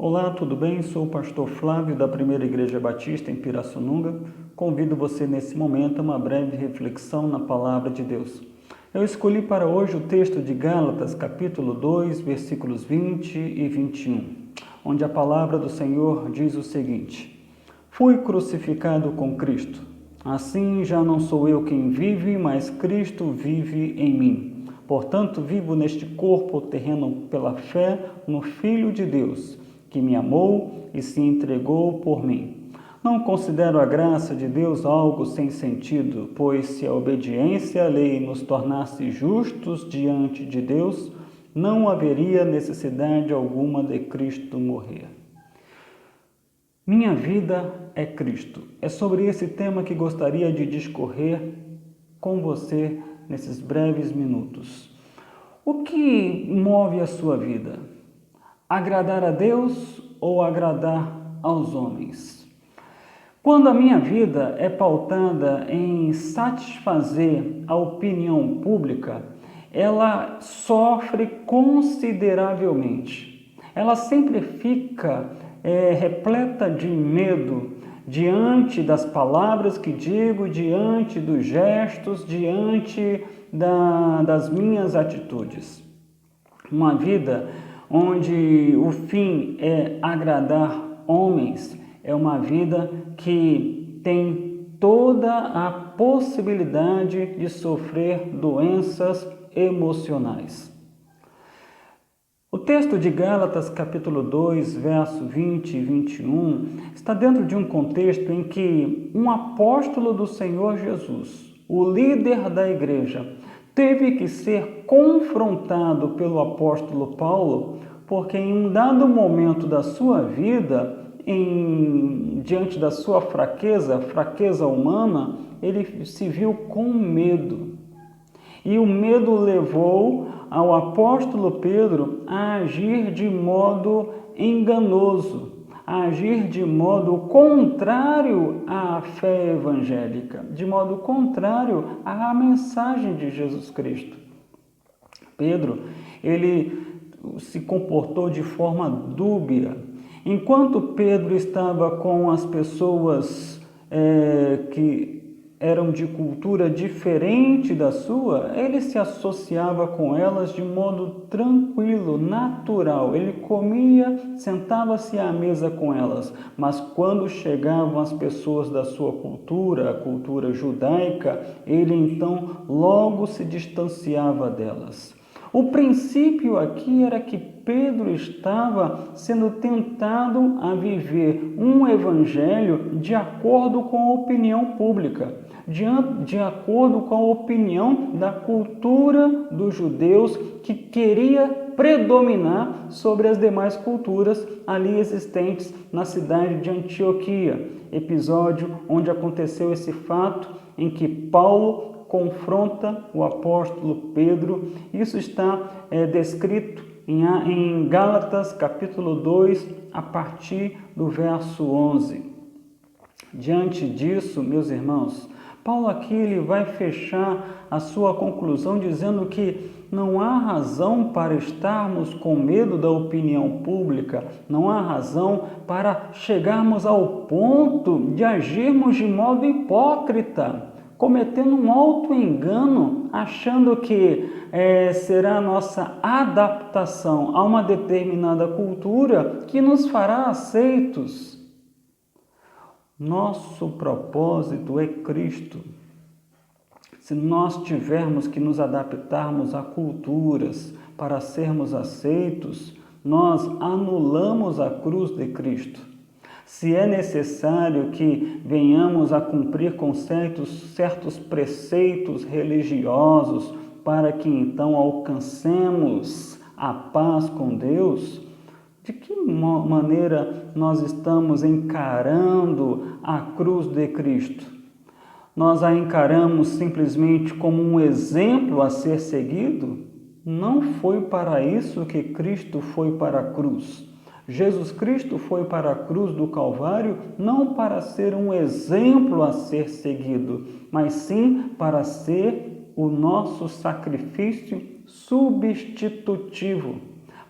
Olá, tudo bem? Sou o pastor Flávio da Primeira Igreja Batista em Pirassununga. Convido você nesse momento a uma breve reflexão na Palavra de Deus. Eu escolhi para hoje o texto de Gálatas, capítulo 2, versículos 20 e 21, onde a palavra do Senhor diz o seguinte: Fui crucificado com Cristo. Assim já não sou eu quem vive, mas Cristo vive em mim. Portanto, vivo neste corpo terreno pela fé no Filho de Deus, que me amou e se entregou por mim. Não considero a graça de Deus algo sem sentido, pois se a obediência à lei nos tornasse justos diante de Deus, não haveria necessidade alguma de Cristo morrer. Minha vida é Cristo. É sobre esse tema que gostaria de discorrer com você nesses breves minutos. O que move a sua vida? Agradar a Deus ou agradar aos homens? Quando a minha vida é pautada em satisfazer a opinião pública, ela sofre consideravelmente. Ela sempre fica repleta de medo diante das palavras que digo, diante dos gestos, diante das minhas atitudes. Uma vida onde o fim é agradar homens, é uma vida que tem toda a possibilidade de sofrer doenças emocionais. O texto de Gálatas, capítulo 2, verso 20 e 21, está dentro de um contexto em que um apóstolo do Senhor Jesus, o líder da igreja, teve que ser confrontado pelo apóstolo Paulo, porque em um dado momento da sua vida, diante da sua fraqueza humana, ele se viu com medo. E o medo levou ao apóstolo Pedro a agir de modo enganoso, a agir de modo contrário à fé evangélica, de modo contrário à mensagem de Jesus Cristo. Pedro, ele se comportou de forma dúbia. Enquanto Pedro estava com as pessoas que eram de cultura diferente da sua, ele se associava com elas de modo tranquilo, natural. Ele comia, sentava-se à mesa com elas. Mas quando chegavam as pessoas da sua cultura, a cultura judaica, ele então logo se distanciava delas. O princípio aqui era que Pedro estava sendo tentado a viver um evangelho de acordo com a opinião pública, de acordo com a opinião da cultura dos judeus que queria predominar sobre as demais culturas ali existentes na cidade de Antioquia. Episódio onde aconteceu esse fato em que Paulo confronta o apóstolo Pedro. Isso está descrito em Gálatas, capítulo 2, a partir do verso 11. Diante disso, meus irmãos, Paulo aqui ele vai fechar a sua conclusão dizendo que não há razão para estarmos com medo da opinião pública, não há razão para chegarmos ao ponto de agirmos de modo hipócrita, cometendo um auto-engano, achando que será a nossa adaptação a uma determinada cultura que nos fará aceitos. Nosso propósito é Cristo. Se nós tivermos que nos adaptarmos a culturas para sermos aceitos, nós anulamos a cruz de Cristo. Se é necessário que venhamos a cumprir com certos preceitos religiosos para que então alcancemos a paz com Deus, de que maneira nós estamos encarando a cruz de Cristo? Nós a encaramos simplesmente como um exemplo a ser seguido? Não foi para isso que Cristo foi para a cruz. Jesus Cristo foi para a cruz do Calvário não para ser um exemplo a ser seguido, mas sim para ser o nosso sacrifício substitutivo,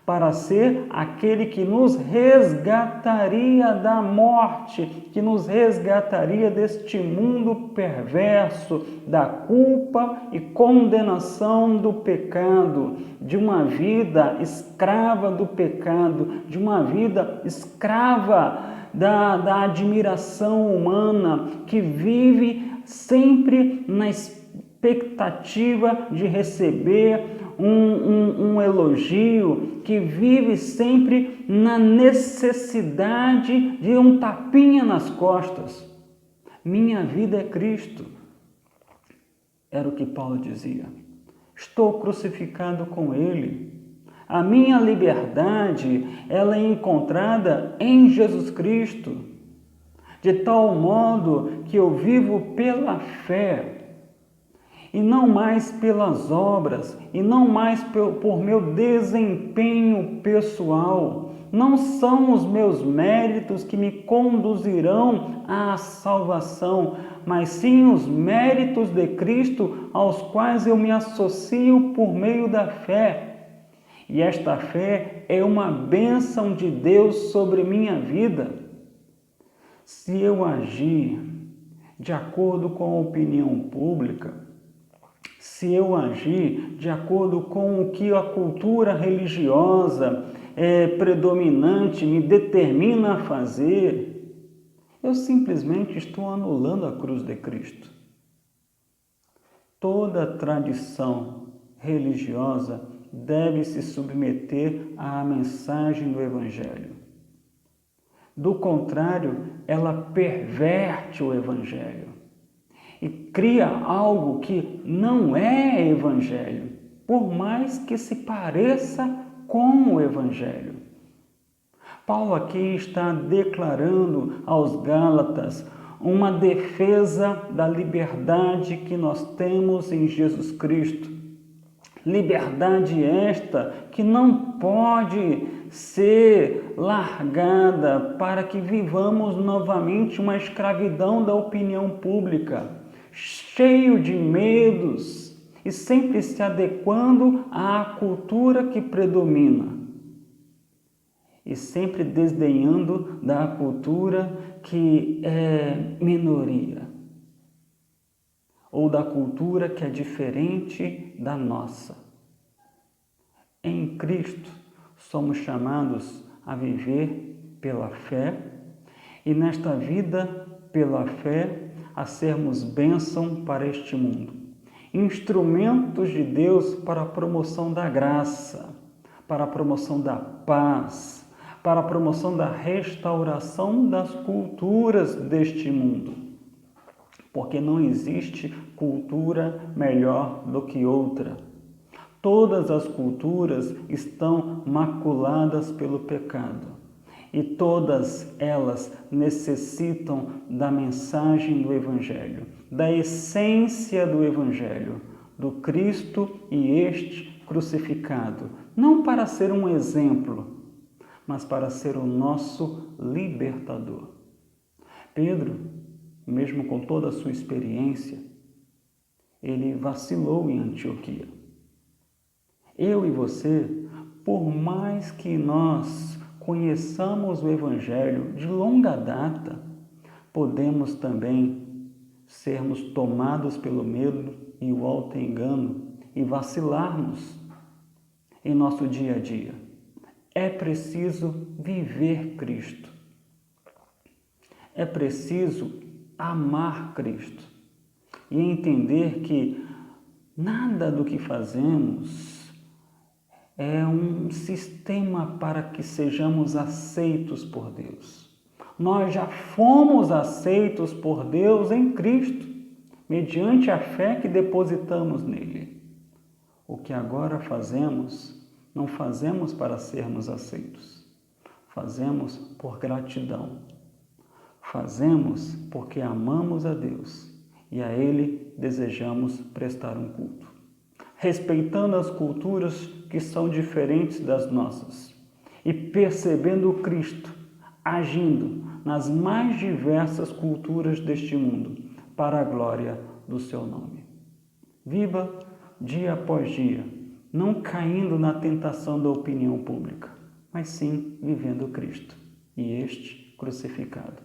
para ser aquele que nos resgataria da morte, que nos resgataria deste mundo perverso, da culpa e condenação do pecado, de uma vida escrava do pecado, de uma vida escrava da admiração humana, que vive sempre na expectativa de receber um elogio, que vive sempre na necessidade de um tapinha nas costas. Minha vida é Cristo, era o que Paulo dizia. Estou crucificado com Ele. A minha liberdade, ela é encontrada em Jesus Cristo, de tal modo que eu vivo pela fé, e não mais pelas obras, e não mais por meu desempenho pessoal. Não são os meus méritos que me conduzirão à salvação, mas sim os méritos de Cristo aos quais eu me associo por meio da fé. E esta fé é uma bênção de Deus sobre minha vida. Se eu agir de acordo com a opinião pública, se eu agir de acordo com o que a cultura religiosa predominante me determina a fazer, eu simplesmente estou anulando a cruz de Cristo. Toda tradição religiosa deve se submeter à mensagem do Evangelho. Do contrário, ela perverte o Evangelho e cria algo que não é Evangelho, por mais que se pareça com o Evangelho. Paulo aqui está declarando aos Gálatas uma defesa da liberdade que nós temos em Jesus Cristo. Liberdade esta que não pode ser largada para que vivamos novamente uma escravidão da opinião pública, cheio de medos e sempre se adequando à cultura que predomina e sempre desdenhando da cultura que é minoria ou da cultura que é diferente da nossa. Em Cristo somos chamados a viver pela fé e nesta vida pela fé a sermos bênção para este mundo, instrumentos de Deus para a promoção da graça, para a promoção da paz, para a promoção da restauração das culturas deste mundo, porque não existe cultura melhor do que outra. Todas as culturas estão maculadas pelo pecado. E todas elas necessitam da mensagem do Evangelho, da essência do Evangelho, do Cristo e este crucificado, não para ser um exemplo, mas para ser o nosso libertador. Pedro, mesmo com toda a sua experiência, ele vacilou em Antioquia. Eu e você, por mais que nós conheçamos o Evangelho de longa data, podemos também sermos tomados pelo medo e o auto-engano e vacilarmos em nosso dia a dia. É preciso viver Cristo. É preciso amar Cristo e entender que nada do que fazemos é um sistema para que sejamos aceitos por Deus. Nós já fomos aceitos por Deus em Cristo, mediante a fé que depositamos nele. O que agora fazemos, não fazemos para sermos aceitos. Fazemos por gratidão. Fazemos porque amamos a Deus e a Ele desejamos prestar um culto, respeitando as culturas que são diferentes das nossas e percebendo Cristo agindo nas mais diversas culturas deste mundo para a glória do seu nome. Viva dia após dia, não caindo na tentação da opinião pública, mas sim vivendo Cristo, e este crucificado,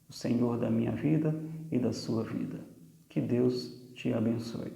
o Senhor da minha vida e da sua vida. Que Deus te abençoe.